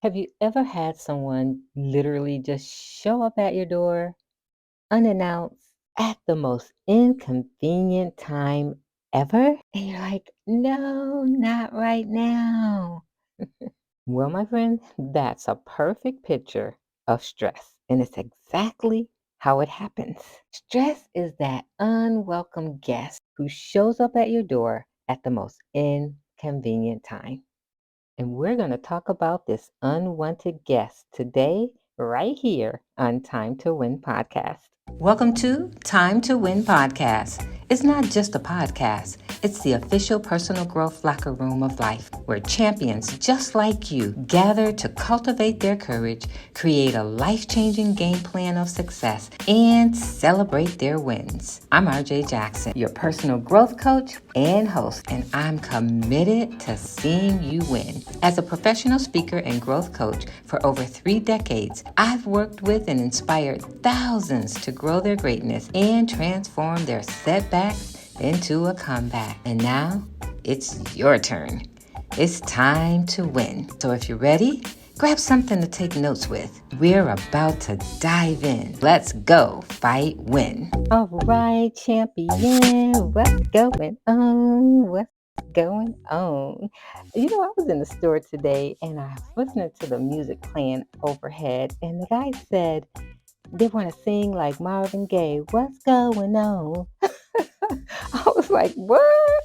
Have you ever had someone literally just show up at your door unannounced at the most inconvenient time ever? And you're like, no, not right now. Well, my friend, that's a perfect picture of stress. And it's exactly how it happens. Stress is that unwelcome guest who shows up at your door at the most inconvenient time. And we're going to talk about this unwanted guest today, right here on Time to Win podcast. Welcome to Time to Win podcast. It's not just a podcast, it's the official personal growth locker room of life where champions just like you gather to cultivate their courage, create a life-changing game plan of success, and celebrate their wins. I'm RJ Jackson, your personal growth coach and host, and I'm committed to seeing you win. As a professional speaker and growth coach for over 3 decades, I've worked with and inspired thousands to grow their greatness and transform their setbacks into a comeback. And now it's your turn. It's time to win. So if you're ready, grab something to take notes with. We're about to dive in. Let's go, fight, win. All right, champion, what's going on? What's going on? I was in the store today and I was listening to the music playing overhead, and the guy said they want to sing like Marvin Gaye. What's going on? I was like, what?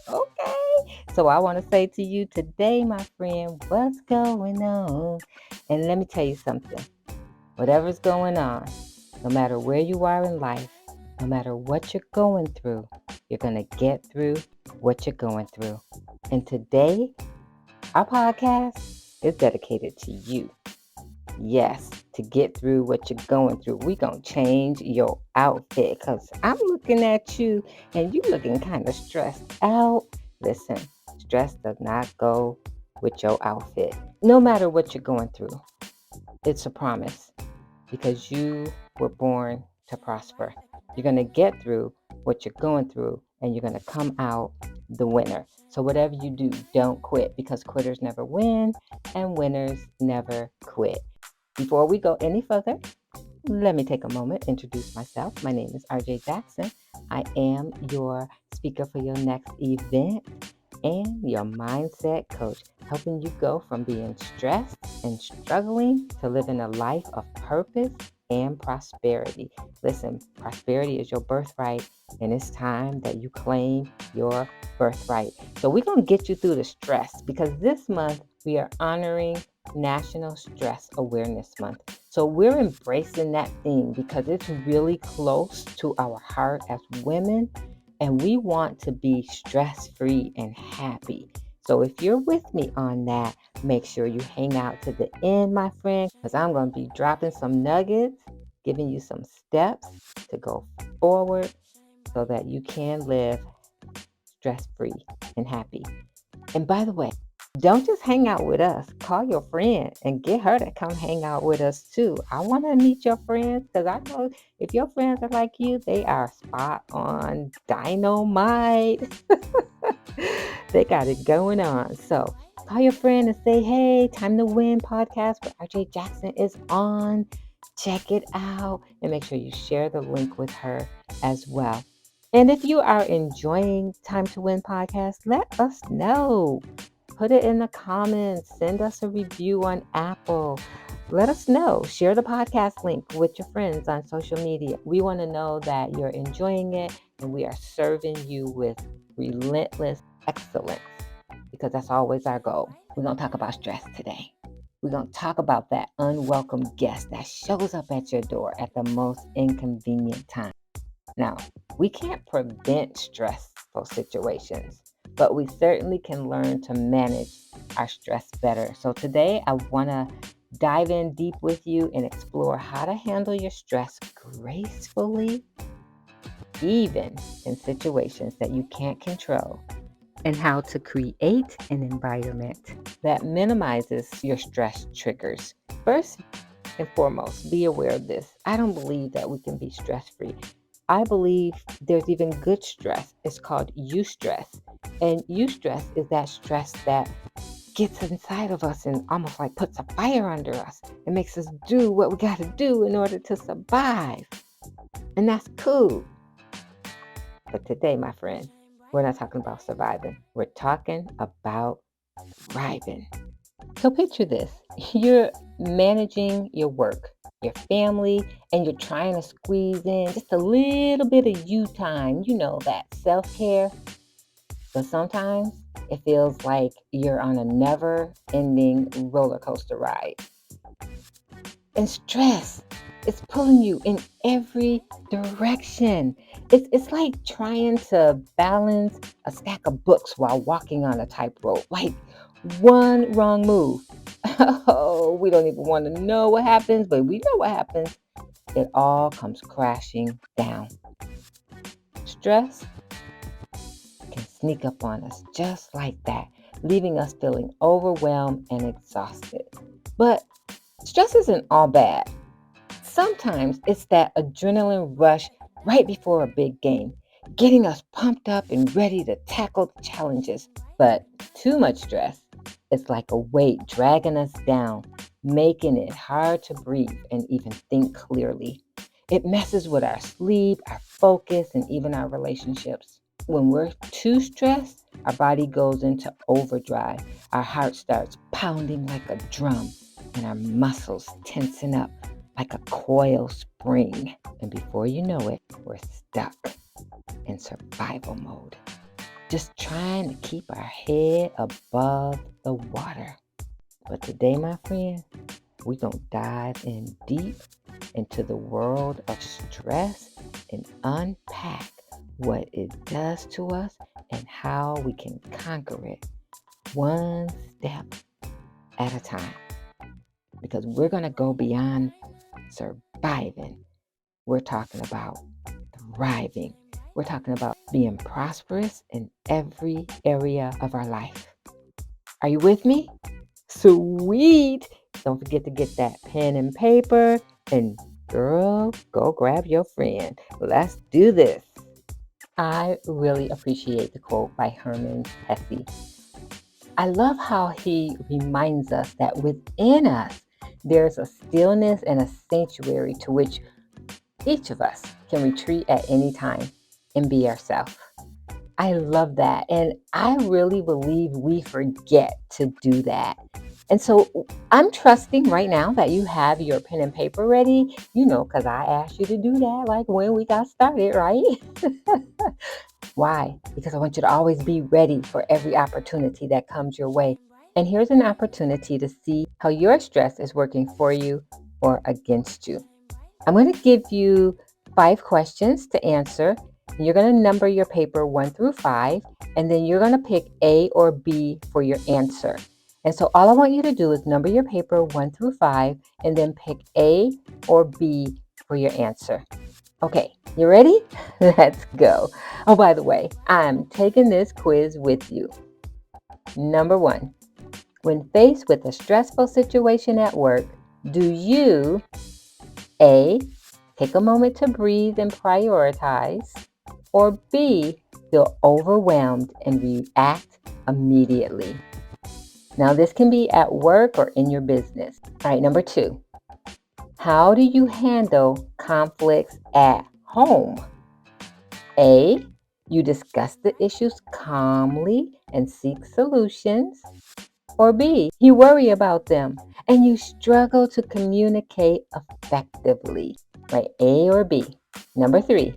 Okay. So I want to say to you today, my friend, what's going on? And let me tell you something. Whatever's going on, no matter where you are in life, no matter what you're going through, you're going to get through what you're going through. And today, our podcast is dedicated to you. Yes, to get through what you're going through. We're going to change your outfit because I'm looking at you and you looking kind of stressed out. Listen, stress does not go with your outfit. No matter what you're going through, it's a promise because you were born to prosper. You're going to get through what you're going through and you're going to come out the winner. So whatever you do, don't quit because quitters never win and winners never quit. Before we go any further, let me take a moment to introduce myself. My name is RJ Jackson. I am your speaker for your next event and your mindset coach, helping you go from being stressed and struggling to living a life of purpose and prosperity. Listen, prosperity is your birthright, and it's time that you claim your birthright. So we're going to get you through the stress because this month we are honoring National Stress Awareness Month. So we're embracing that theme because it's really close to our heart as women, and we want to be stress-free and happy. So if you're with me on that, make sure you hang out to the end, my friend, because I'm going to be dropping some nuggets, giving you some steps to go forward so that you can live stress-free and happy. And by the way, don't just hang out with us. Call your friend and get her to come hang out with us too. I want to meet your friends because I know if your friends are like you, they are spot on dynamite. They got it going on. So call your friend and say, hey, Time to Win podcast with RJ Jackson is on. Check it out and make sure you share the link with her as well. And if you are enjoying Time to Win podcast, let us know. Put it in the comments. Send us a review on Apple. Let us know. Share the podcast link with your friends on social media. We want to know that you're enjoying it and we are serving you with relentless excellence because that's always our goal. We're going to talk about stress today. We're going to talk about that unwelcome guest that shows up at your door at the most inconvenient time. Now, we can't prevent stressful situations, but we certainly can learn to manage our stress better. So today I want to dive in deep with you and explore how to handle your stress gracefully, even in situations that you can't control, and how to create an environment that minimizes your stress triggers. First and foremost, be aware of this. I don't believe that we can be stress-free. I believe there's even good stress. It's called eustress. And eustress is that stress that gets inside of us and almost like puts a fire under us. It makes us do what we got to do in order to survive. And that's cool. But today, my friend, we're not talking about surviving. We're talking about thriving. So picture this. You're managing your work, your family, and you're trying to squeeze in just a little bit of you time, that self-care. But sometimes it feels like you're on a never-ending roller coaster ride. And stress is pulling you in every direction. It's like trying to balance a stack of books while walking on a tightrope. Like one wrong move. Oh, we don't even want to know what happens, but we know what happens. It all comes crashing down. Stress can sneak up on us just like that, leaving us feeling overwhelmed and exhausted. But stress isn't all bad. Sometimes it's that adrenaline rush right before a big game, getting us pumped up and ready to tackle the challenges. But too much stress is like a weight dragging us down, making it hard to breathe and even think clearly. It messes with our sleep, our focus, and even our relationships. When we're too stressed, our body goes into overdrive. Our heart starts pounding like a drum, and our muscles tensing up like a coil spring. And before you know it, we're stuck in survival mode, just trying to keep our head above the water. But today, my friend, we're going to dive in deep into the world of stress and unpack what it does to us and how we can conquer it one step at a time. Because we're going to go beyond surviving. We're talking about thriving. We're talking about being prosperous in every area of our life. Are you with me? Sweet. Don't forget to get that pen and paper. And girl, go grab your friend. Let's do this. I really appreciate the quote by Herman Hesse. I love how he reminds us that within us, there's a stillness and a sanctuary to which each of us can retreat at any time and be ourselves. I love that. And I really believe we forget to do that. And so I'm trusting right now that you have your pen and paper ready, because I asked you to do that like when we got started, right? Why? Because I want you to always be ready for every opportunity that comes your way. And here's an opportunity to see how your stress is working for you or against you. I'm going to give you 5 questions to answer. You're going to number your paper 1 through 5, and then you're going to pick A or B for your answer. And so all I want you to do is number your paper 1 through 5, and then pick A or B for your answer. Okay, you ready? Let's go. Oh, by the way, I'm taking this quiz with you. Number 1, when faced with a stressful situation at work, do you A, take a moment to breathe and prioritize, or B, feel overwhelmed and react immediately? Now, this can be at work or in your business. All right, number 2, how do you handle conflicts at home? A, you discuss the issues calmly and seek solutions. Or B, you worry about them and you struggle to communicate effectively. Right? A or B. Number 3,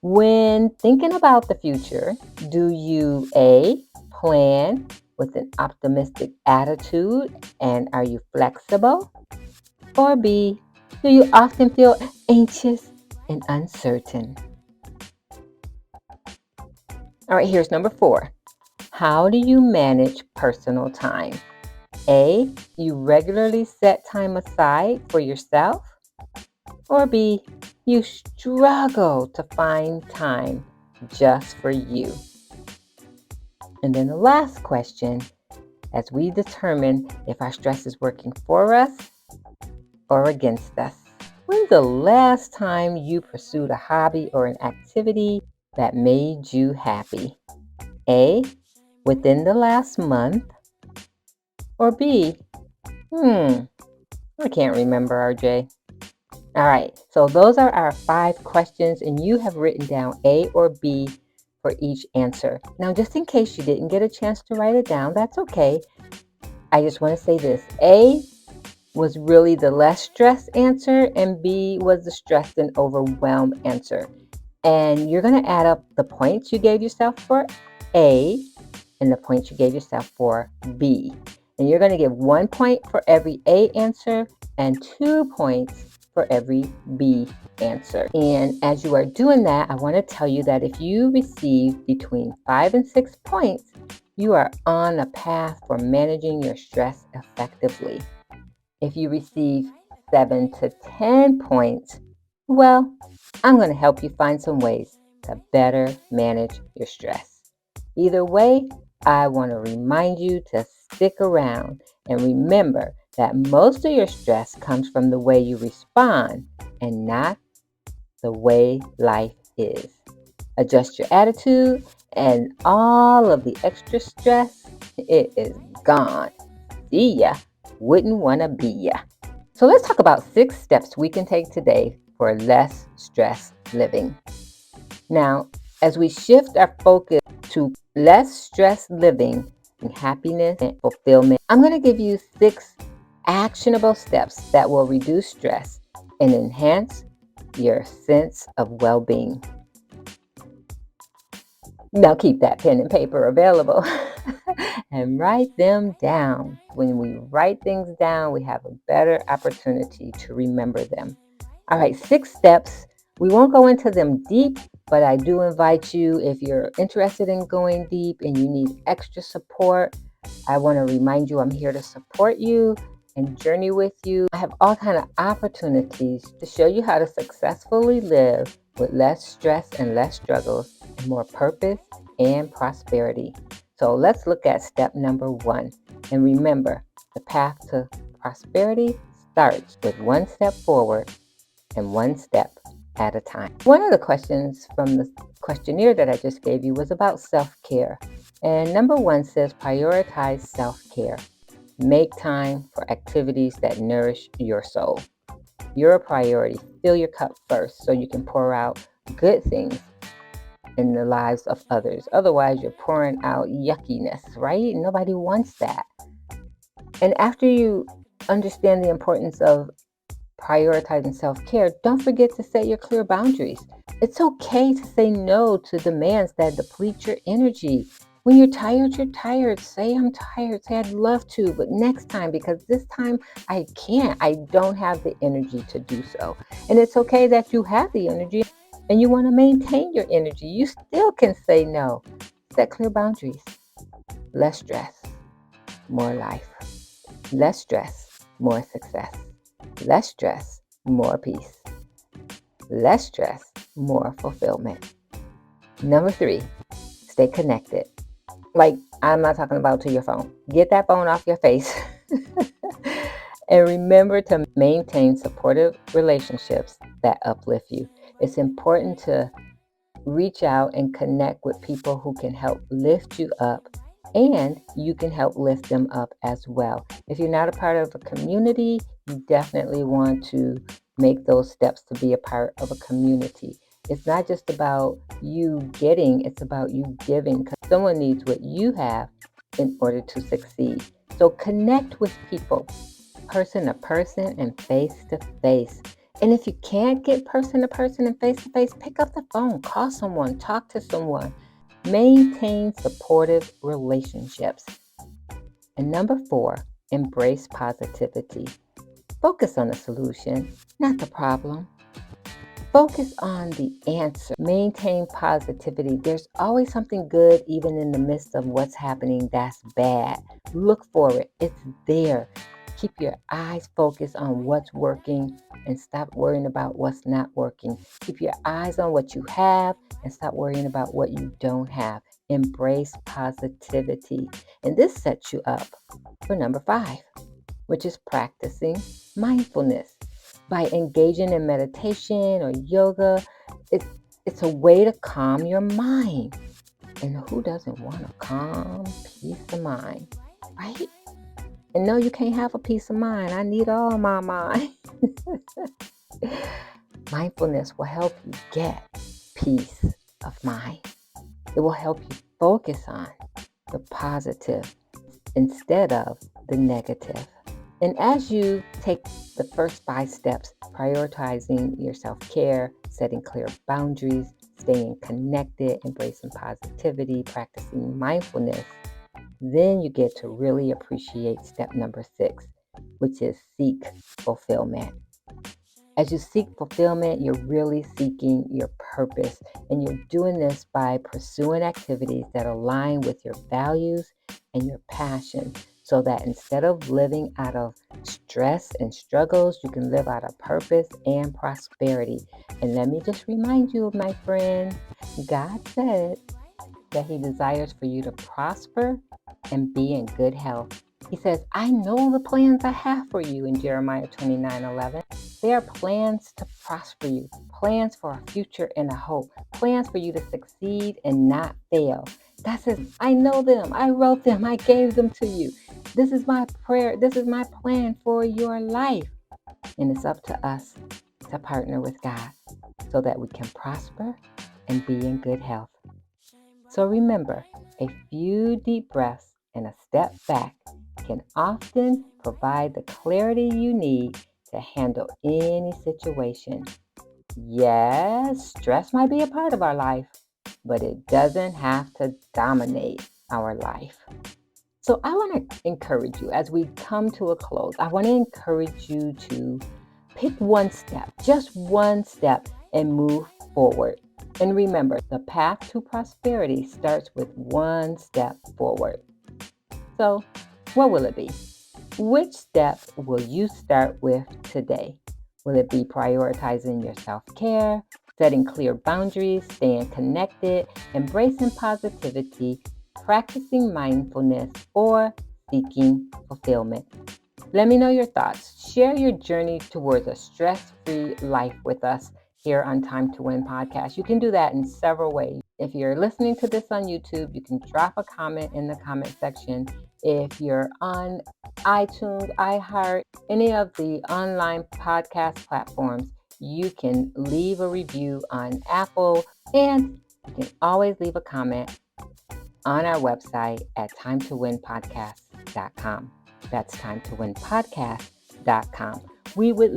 when thinking about the future, do you A, plan with an optimistic attitude and are you flexible? Or B, do you often feel anxious and uncertain? All right, here's number 4. How do you manage personal time? A, you regularly set time aside for yourself. Or B, you struggle to find time just for you. And then the last question, as we determine if our stress is working for us or against us. When's the last time you pursued a hobby or an activity that made you happy? A, within the last month. or B? I can't remember, RJ. All right, so those are our 5 questions, and you have written down A or B for each answer. Now, just in case you didn't get a chance to write it down, that's okay. I just want to say this. A was really the less stressed answer, and B was the stressed and overwhelmed answer. And you're going to add up the points you gave yourself for A and the points you gave yourself for B. And you're going to give 1 point for every A answer and 2 points for every B answer. And as you are doing that, I want to tell you that if you receive between 5 and 6 points, you are on a path for managing your stress effectively. If you receive 7 to 10 points, well, I'm going to help you find some ways to better manage your stress. Either way, I want to remind you to stick around and remember that most of your stress comes from the way you respond and not the way life is. Adjust your attitude and all of the extra stress, it is gone. See ya. Wouldn't want to be ya. So let's talk about 6 steps we can take today for less stress living. Now, as we shift our focus to less stress living and happiness and fulfillment, I'm going to give you 6 actionable steps that will reduce stress and enhance your sense of well-being. Now keep that pen and paper available and write them down. When we write things down, we have a better opportunity to remember them. All right, 6 steps. We won't go into them deep, but I do invite you, if you're interested in going deep and you need extra support, I want to remind you I'm here to support you and journey with you. I have all kinds of opportunities to show you how to successfully live with less stress and less struggles, and more purpose and prosperity. So let's look at step number 1. And remember, the path to prosperity starts with 1 step forward and 1 step at a time. One of the questions from the questionnaire that I just gave you was about self-care. And number 1 says prioritize self-care. Make time for activities that nourish your soul. You're a priority. Fill your cup first so you can pour out good things in the lives of others. Otherwise, you're pouring out yuckiness, right? Nobody wants that. And after you understand the importance of prioritizing self-care, don't forget to set your clear boundaries. It's okay to say no to demands that deplete your energy. When you're tired, you're tired. Say, I'm tired. Say, I'd love to, but next time, because this time I can't. I don't have the energy to do so. And it's okay that you have the energy and you want to maintain your energy. You still can say no. Set clear boundaries. Less stress, more life. Less stress, more success. Less stress, more peace. Less stress, more fulfillment. Number 3, stay connected. Like, I'm not talking about to your phone. Get that phone off your face. And remember to maintain supportive relationships that uplift you. It's important to reach out and connect with people who can help lift you up, and you can help lift them up as well. If you're not a part of a community, you definitely want to make those steps to be a part of a community. It's not just about you getting, it's about you giving, because someone needs what you have in order to succeed. So connect with people, person to person and face to face. And if you can't get person to person and face to face, pick up the phone, call someone, talk to someone. Maintain supportive relationships. And number 4, embrace positivity. Focus on the solution, not the problem. Focus on the answer. Maintain positivity. There's always something good, even in the midst of what's happening that's bad. Look for it. It's there. Keep your eyes focused on what's working and stop worrying about what's not working. Keep your eyes on what you have and stop worrying about what you don't have. Embrace positivity. And this sets you up for number 5, which is practicing mindfulness. By engaging in meditation or yoga, it's a way to calm your mind. And who doesn't want a calm peace of mind, right? And no, you can't have a peace of mind. I need all my mind. Mindfulness will help you get peace of mind. It will help you focus on the positive instead of the negative. And as you take the first 5 steps, prioritizing your self-care, setting clear boundaries, staying connected, embracing positivity, practicing mindfulness, then you get to really appreciate step number 6, which is seek fulfillment. As you seek fulfillment, you're really seeking your purpose, and you're doing this by pursuing activities that align with your values and your passion, so that instead of living out of stress and struggles, you can live out of purpose and prosperity. And let me just remind you, my friend, God said that He desires for you to prosper and be in good health. He says, I know the plans I have for you in Jeremiah 29:11. They are plans to prosper you, plans for a future and a hope, plans for you to succeed and not fail. God says, I know them, I wrote them, I gave them to you. This is my prayer, this is my plan for your life. And it's up to us to partner with God so that we can prosper and be in good health. So remember, a few deep breaths and a step back can often provide the clarity you need to handle any situation. Yes, stress might be a part of our life, but it doesn't have to dominate our life. So I want to encourage you as we come to a close. I want to encourage you to pick one step, just one step, and move forward. And remember, the path to prosperity starts with one step forward. So, what will it be? Which step will you start with today? Will it be prioritizing your self-care, setting clear boundaries, staying connected, embracing positivity, practicing mindfulness, or seeking fulfillment? Let me know your thoughts. Share your journey towards a stress-free life with us here on Time to Win podcast. You can do that in several ways. If you're listening to this on YouTube, you can drop a comment in the comment section. If you're on iTunes, iHeart, any of the online podcast platforms, you can leave a review on Apple, and you can always leave a comment on our website at timetowinpodcast.com. That's timetowinpodcast.com. We would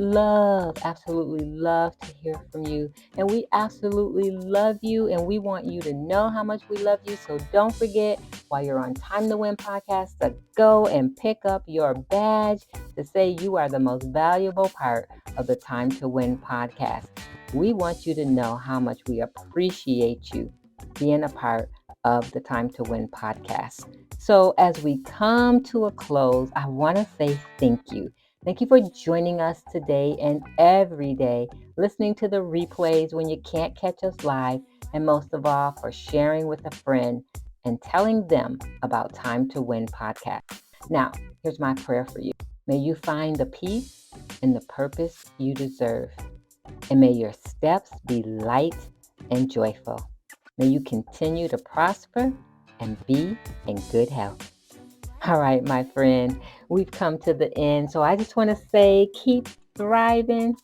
absolutely love to hear from you. And we absolutely love you. And we want you to know how much we love you. So don't forget, while you're on Time to Win podcast, to go and pick up your badge to say you are the most valuable part of the Time to Win podcast. We want you to know how much we appreciate you being a part of the Time to Win podcast. So as we come to a close, I want to say thank you. Thank you for joining us today and every day, listening to the replays when you can't catch us live, and most of all, for sharing with a friend and telling them about Time to Win podcast. Now, here's my prayer for you. May you find the peace and the purpose you deserve. And may your steps be light and joyful. May you continue to prosper and be in good health. All right, my friend, we've come to the end. So I just want to say, keep thriving,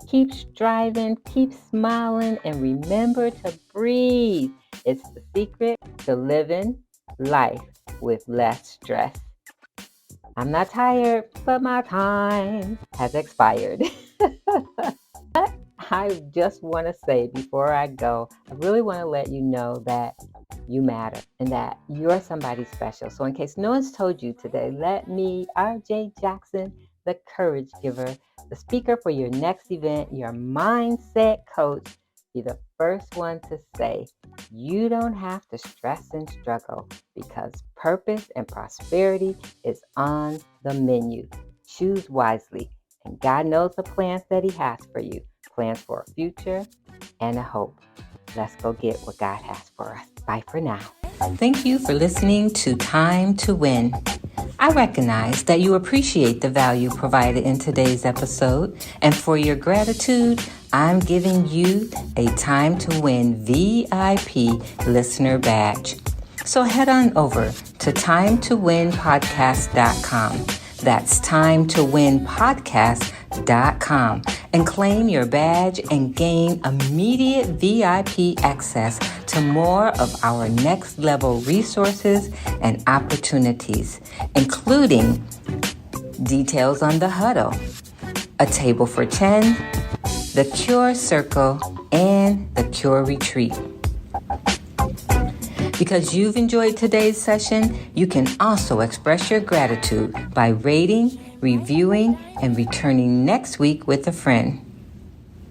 keep striving, keep smiling, and remember to breathe. It's the secret to living life with less stress. I'm not tired, but my time has expired. I just want to say before I go, I really want to let you know that you matter and that you're somebody special. So in case no one's told you today, let me, RJ Jackson, the courage giver, the speaker for your next event, your mindset coach, be the first one to say, you don't have to stress and struggle because purpose and prosperity is on the menu. Choose wisely, and God knows the plans that He has for you. Plans for a future and a hope. Let's go get what God has for us. Bye for now. Thank you for listening to Time to Win. I recognize that you appreciate the value provided in today's episode, and for your gratitude, I'm giving you a Time to Win VIP listener badge. So head on over to timetowinpodcast.com. That's timetowinpodcast.com and claim your badge and gain immediate VIP access to more of our next level resources and opportunities, including details on the huddle, a table for 10, the Cure Circle, and the Cure Retreat. Because you've enjoyed today's session, you can also express your gratitude by rating, reviewing, and returning next week with a friend.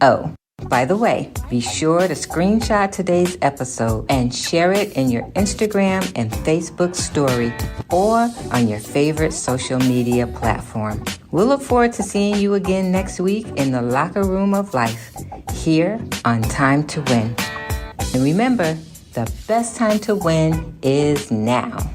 Oh, by the way, be sure to screenshot today's episode and share it in your Instagram and Facebook story or on your favorite social media platform. We'll look forward to seeing you again next week in the locker room of life, here on Time to Win. And remember, the best time to win is now.